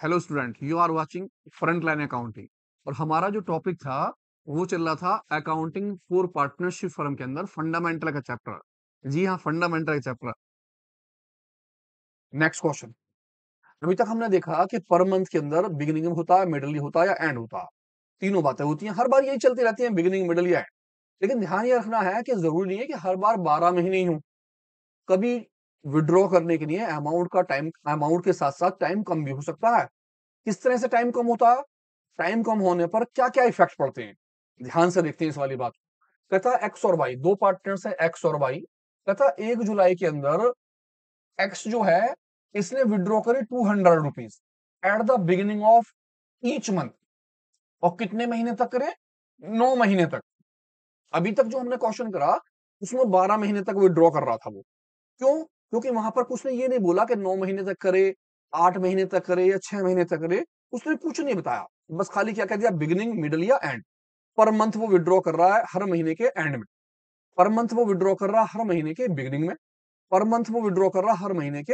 Hello student, you are watching front line accounting. और हमारा जो टॉपिक था वो चल रहा था अकाउंटिंग फॉर पार्टनरशिप फर्म के अंदर फंडामेंटल का चैप्टर। जी हाँ, फंडामेंटल का चैप्टर। Next question. अभी तक हमने देखा कि पर मंथ के अंदर बिगिनिंग होता है, मिडल होता है या एंड होता है। तीनों बातें होती हैं, हर बार यही चलती रहती हैं, बिगिनिंग मिडल या एंड। लेकिन ध्यान ये रखना है कि जरूरी नहीं है कि हर बार 12 महीने ही हो। कभी विड्रॉ करने के लिए अमाउंट के साथ साथ टाइम कम भी हो सकता है। किस तरह से टाइम कम होता है, टाइम कम होने पर क्या क्या इफेक्ट पड़ते हैं, ध्यान से देखते हैं इस वाली बात। कहता एक्स और वाई, दो पार्टनर्स हैं एक्स और वाई। कहता 1 जुलाई के अंदर एक्स जो है इसने विड्रॉ करे 200 rupees at the beginning of each month. और कितने महीने तक करे? 9 महीने तक। अभी तक जो हमने क्वेश्चन करा उसमें 12 महीने तक विड्रॉ कर रहा था वो। क्यों? क्योंकि वहां पर कुछ ने ये नहीं बोला कि 9 महीने तक करे, 8 महीने तक करे या 6 महीने तक करे। उसने कुछ नहीं बताया, बस खाली क्या कह दिया, बिगिनिंग मिडल या एंड। पर मंथ वो विड्रॉ कर रहा है हर महीने के एंड में, पर मंथ वो विड्रॉ कर रहा है हर महीने के बिगिनिंग में, पर मंथ वो विड्रॉ कर रहा है हर महीने के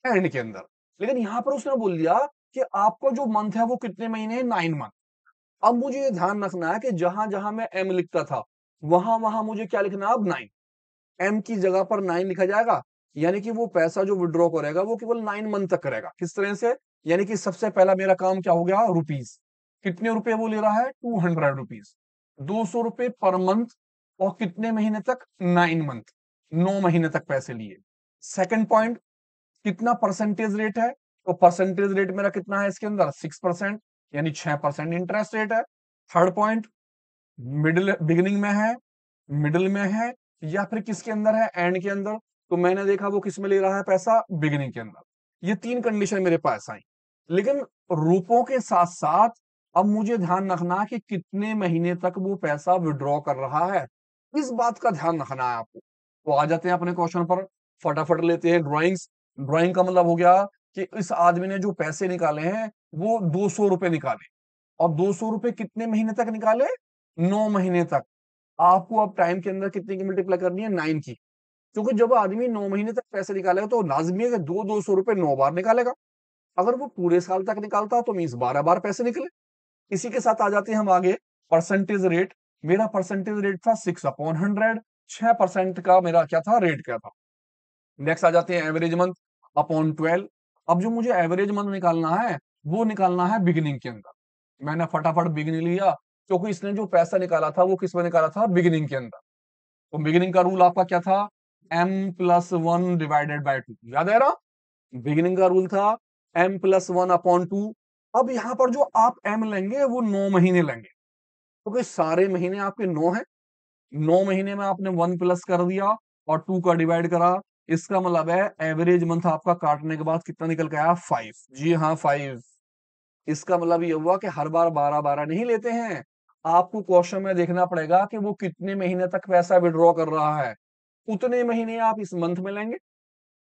एंड के अंदर। लेकिन यहां पर उसने बोल दिया कि आपका जो मंथ है वो कितने महीने है, 9 मंथ। अब मुझे ये ध्यान रखना है कि जहां जहां मैं एम लिखता था वहां वहां मुझे क्या लिखना है, अब 9। एम की जगह पर 9 लिखा जाएगा। यानी कि वो पैसा जो विड्रॉ करेगा वो केवल 9 मंथ तक करेगा। किस तरह से? यानी कि सबसे पहला मेरा काम क्या हो गया, रुपीस। कितने रुपए वो ले रहा है, 200 रुपीज। 200 रुपए पर मंथ। और कितने महीने तक, 9 मंथ। 9 महीने तक पैसे लिए। सेकंड पॉइंट, कितना परसेंटेज रेट है? तो परसेंटेज रेट मेरा कितना है इसके अंदर, 6%। यानी 6% इंटरेस्ट रेट है। थर्ड पॉइंट, मिडिल बिगिनिंग में है, मिडिल में है, या फिर किसके अंदर है, एंड के अंदर। तो मैंने देखा वो किस में ले रहा है पैसा, बिगिनिंग के अंदर। ये तीन कंडीशन मेरे पास आई। लेकिन रुपयों के साथ साथ अब मुझे ध्यान रखना कि कितने महीने तक वो पैसा विड्रॉ कर रहा है, इस बात का ध्यान रखना है आपको। तो आ जाते हैं अपने क्वेश्चन पर, फटाफट लेते हैं ड्राइंग्स। ड्राइंग का मतलब हो गया कि इस आदमी ने जो पैसे निकाले हैं वो 200 रुपए निकाले। और 200 रुपए कितने महीने तक निकाले, 9 महीने तक। आपको अब टाइम के अंदर कितने की मल्टीप्लाई करनी है, 9 की। क्योंकि जब आदमी 9 महीने तक पैसे निकालेगा तो लाजमी है कि 200 रुपए 9 बार निकालेगा। अगर वो पूरे साल तक निकालता तो मीन्स 12 बार पैसे निकले। इसी के साथ आ जाते हैं हम आगे, परसेंटेज रेट। मेरा परसेंटेज रेट था 6/100। 6% का मेरा क्या था, रेट क्या था। नेक्स्ट आ जाते हैं एवरेज मंथ अपॉन 12। अब जो मुझे एवरेज मंथ निकालना है वो निकालना है बिगिनिंग के अंदर। मैंने फटाफट बिगिनिंग लिया, क्योंकि इसने जो पैसा निकाला था वो किस में निकाला था, बिगिनिंग के अंदर। तो बिगिनिंग का रूल आपका क्या था, m+1/2। याद है ना? बिगिनिंग का रूल था m+1/2। अब यहां पर जो आप m लेंगे वो 9 महीने लेंगे, क्योंकि सारे महीने आपके 9 है। 9 महीने में आपने 1 प्लस कर दिया और 2 का डिवाइड करा। इसका मतलब है एवरेज मंथ आपका काटने के बाद कितना निकल के आया, 5। जी हाँ, 5। इसका मतलब ये हुआ कि हर बार 12 12 नहीं लेते हैं। आपको क्वेश्चन में देखना पड़ेगा कि वो कितने महीने तक पैसा विड्रॉ कर रहा है। उतने महीने आप इस मंथ में लेंगे,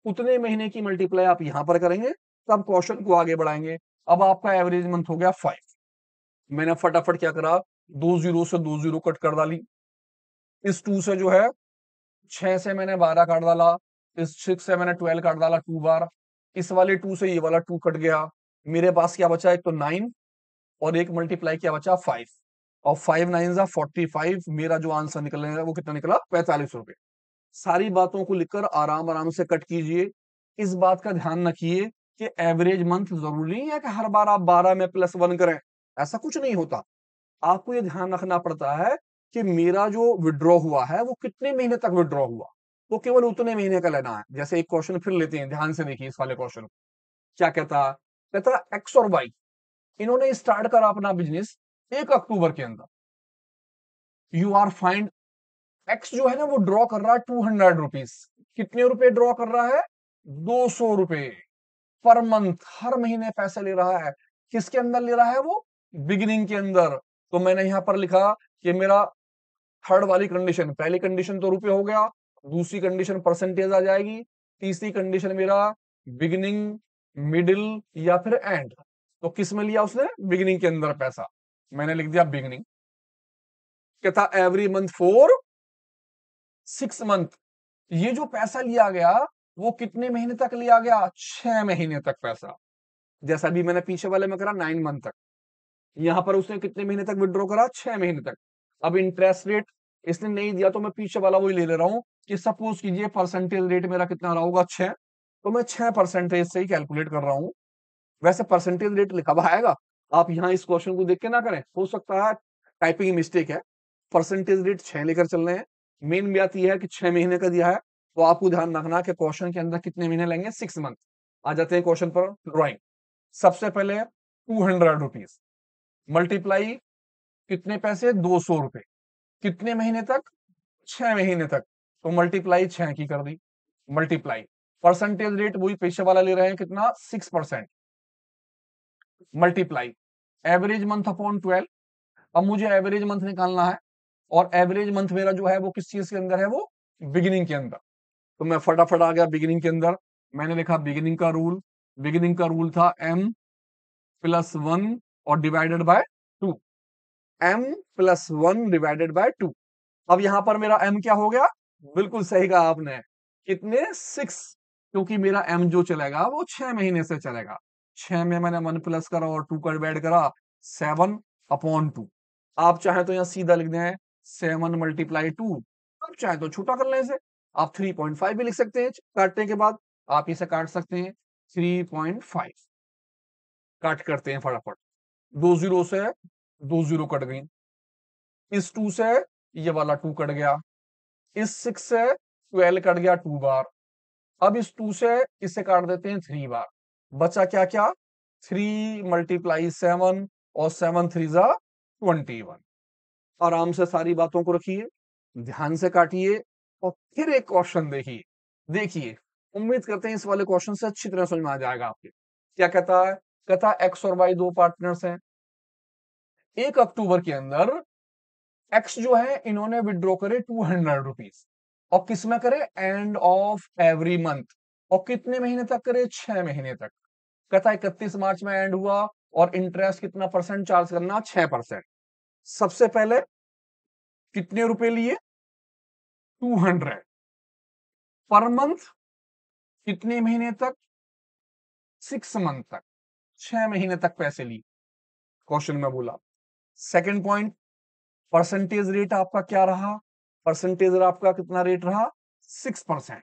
उतने महीने की मल्टीप्लाई आप यहां पर करेंगे, तब क्वेश्चन को आगे बढ़ाएंगे। अब आपका एवरेज मंथ हो गया 5। मैंने फटाफट क्या करा, 2 जीरो से 2 जीरो कट कर डाली। इस 2 से जो है 6 से मैंने 12 काट डाला। इस 6 से मैंने 12 काट डाला 2 बार। इस वाले 2 से ये वाला 2 कट गया। मेरे पास क्या बचा, एक तो 9 और एक मल्टीप्लाई क्या बचा, 5। और 5 9 जा 45। मेरा जो आंसर निकलेगा वो कितना निकला, 45 रुपए। सारी बातों को लिखकर आराम आराम से कट कीजिए। इस बात का ध्यान रखिए कि एवरेज मंथ जरूरी नहीं है कि हर बार आप 12 में +1 करें। ऐसा कुछ नहीं होता। आपको ये ध्यान रखना पड़ता है कि मेरा जो विड्रॉ हुआ है वो कितने महीने तक विड्रॉ हुआ, तो केवल उतने महीने का लेना है। जैसे एक क्वेश्चन फिर लेते हैं, ध्यान से देखिए इस वाले क्वेश्चन। क्या कहता एक्स और वाई, इन्होंने स्टार्ट करा अपना बिजनेस 1 अक्टूबर के अंदर। यू आर फाइंड, एक्स जो है ना वो ड्रॉ कर रहा है 200 रुपीज। कितने रुपए ड्रॉ कर रहा है, 200 रुपए पर मंथ। हर महीने पैसे ले रहा है। किसके अंदर ले रहा है वो, बिगिनिंग के अंदर। तो मैंने यहां पर लिखा कि मेरा थर्ड वाली कंडीशन, पहली कंडीशन तो रुपए हो गया, दूसरी कंडीशन परसेंटेज आ जाएगी, तीसरी कंडीशन मेरा बिगिनिंग, मिडिल या फिर एंड। तो किस में लिया उसने, बिगिनिंग के अंदर पैसा। मैंने लिख दिया बिगिनिंग। क्या था, एवरी मंथ फॉर 6 मंथ। ये जो पैसा लिया गया वो कितने महीने तक लिया गया, 6 महीने तक पैसा। जैसा भी मैंने पीछे वाले में करा 9 मंथ तक, यहां पर उसने कितने महीने तक विड्रॉ करा, 6 महीने तक। अब इंटरेस्ट रेट इसने नहीं दिया तो मैं पीछे वाला वही ले रहा हूं कि सपोज कीजिए परसेंटेज रेट मेरा कितना रहा होगा, 6, तो मैं 6% से ही कैलकुलेट कर रहा हूं। वैसे परसेंटेज रेट लिखा हुआ आएगा, आप यहाँ इस क्वेश्चन को देख के ना करें, हो सकता है टाइपिंग मिस्टेक है। परसेंटेज रेट 6 लेकर चल रहे हैं। मेन बात यह है कि 6 महीने का दिया है, तो आपको ध्यान रखना कि क्वेश्चन के अंदर कितने महीने लेंगे, 6 मंथ। आ जाते हैं क्वेश्चन पर, ड्रॉइंग। सबसे पहले 200 रुपीज मल्टीप्लाई कितने पैसे, 200 रुपए, कितने महीने तक, 6 महीने तक, तो मल्टीप्लाई 6 की कर दी। मल्टीप्लाई परसेंटेज रेट वही पीछे वाला ले रहे हैं, कितना, 6%। Multiply average month upon 12। अब मुझे एवरेज मंथ निकालना है, और एवरेज मंथ मेरा जो है वो किस चीज के अंदर है, वो बिगिनिंग के अंदर। तो मैं फटाफट आ गया बिगिनिंग के अंदर। मैंने लिखा बिगिनिंग का रूल। बिगिनिंग का रूल था m+1 और divided by 2। m+1 divided by 2। अब यहां पर मेरा m क्या हो गया, बिल्कुल सही कहा आपने, कितने, 6, क्योंकि मेरा m जो चलेगा वो 6 महीने से चलेगा। 6 में मैंने 1 प्लस करा और 2 का डिवाइड करा, 7/2। आप चाहे तो यहां सीधा लिख दें 7 × 2, आप चाहे तो छोटा कर लें इसे, आप 3.5 भी लिख सकते हैं। काटने के बाद आप इसे काट सकते हैं, 3.5 काट करते हैं फटाफट। 2 जीरो से 2 जीरो कट गई, इस 2 से ये वाला 2 कट गया, इस 6 से 12 कट गया 2 बार। अब इस 2 से इसे काट देते हैं 3 बार। बचा क्या क्या, 3 × 7 और 7 3 जा 21। आराम से सारी बातों को रखिए, ध्यान से काटिए, और फिर एक क्वेश्चन देखिए। देखिए, उम्मीद करते हैं इस वाले क्वेश्चन से अच्छी तरह समझ में आ जाएगा आपके। क्या कहता है, कहता है एक्स और वाई दो पार्टनर्स हैं। 1 अक्टूबर के अंदर एक्स जो है इन्होंने विड्रॉ करे 200 रुपीज, और किस में करे, एंड ऑफ एवरी मंथ, और कितने महीने तक करे, 6 महीने तक। कहता है 31 मार्च में एंड हुआ, और इंटरेस्ट कितना परसेंट चार्ज करना, 6%। सबसे पहले कितने रुपए लिए, 200 पर मंथ, कितने महीने तक, 6 मंथ तक, 6 महीने तक पैसे लिए, क्वेश्चन में बोला। सेकंड पॉइंट, परसेंटेज रेट आपका क्या रहा, परसेंटेज आपका कितना रेट रहा, 6%।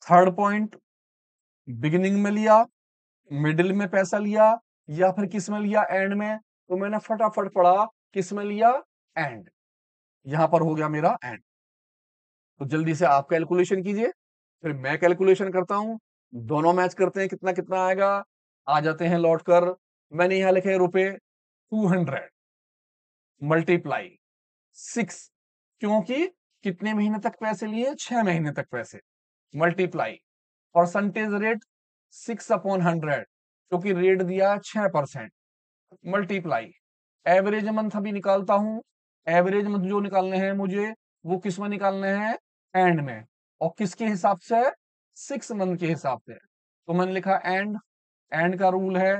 थर्ड पॉइंट, बिगिनिंग में लिया, मिडिल में पैसा लिया, या फिर किस में लिया, एंड में। तो मैंने फटाफट पढ़ा, किस में लिया, एंड। यहां पर हो गया मेरा एंड। तो जल्दी से आप कैलकुलेशन कीजिए, फिर मैं कैलकुलेशन करता हूं, दोनों मैच करते हैं, कितना कितना आएगा। आ जाते हैं लौट कर, मैंने यहां लिखे रुपए 200 मल्टीप्लाई 6, क्योंकि कितने महीने तक पैसे लिए, 6 महीने तक पैसे, मल्टीप्लाई परसेंटेज रेट 6/100, क्योंकि रेट दिया 6%, मल्टीप्लाई एवरेज मंथ अभी निकालता हूं। एवरेज मंथ जो निकालने हैं मुझे, वो किस में निकालने हैं, एंड में, और किसके हिसाब से, 6 मंथ के हिसाब से। तो मैंने लिखा एंड। एंड का रूल है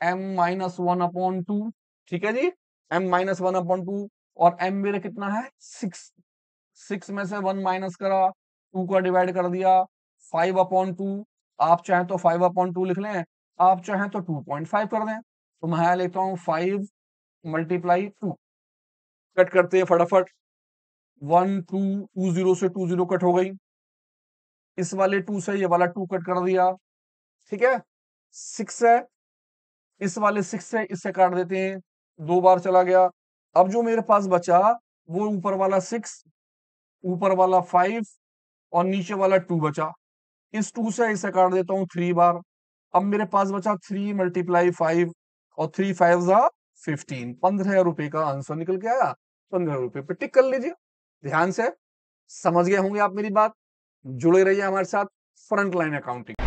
m-1/2, ठीक है जी, m-1/2, और m मेरे कितना है, 6। 6 में से 1 माइनस करा, 2 का डिवाइड कर दिया, 5/2। आप चाहें तो 5/2 लिख लें, आप चाहें तो 2.5 कर दें। तो मैं लेता हूं 5 × 2। कट करते हैं फटाफट, 1 2 2 0 से 2 0 कट हो गई, इस वाले 2 से ये वाला 2 कट कर दिया, ठीक है। 6 है, इस वाले 6 से इससे काट देते हैं, 2 बार चला गया। अब जो मेरे पास बचा, वो ऊपर वाला 6, ऊपर वाला 5, और नीचे वाला 2 बचा। इस 2 से इसे काट देता हूं 3 बार। अब मेरे पास बचा 3 × 5, और 3 5 जा 15। 15 रुपए का आंसर निकल के आया। 15 रुपए पे टिक कर लीजिए। ध्यान से समझ गए होंगे आप मेरी बात। जुड़े रहिए हमारे साथ, फ्रंट लाइन अकाउंटिंग।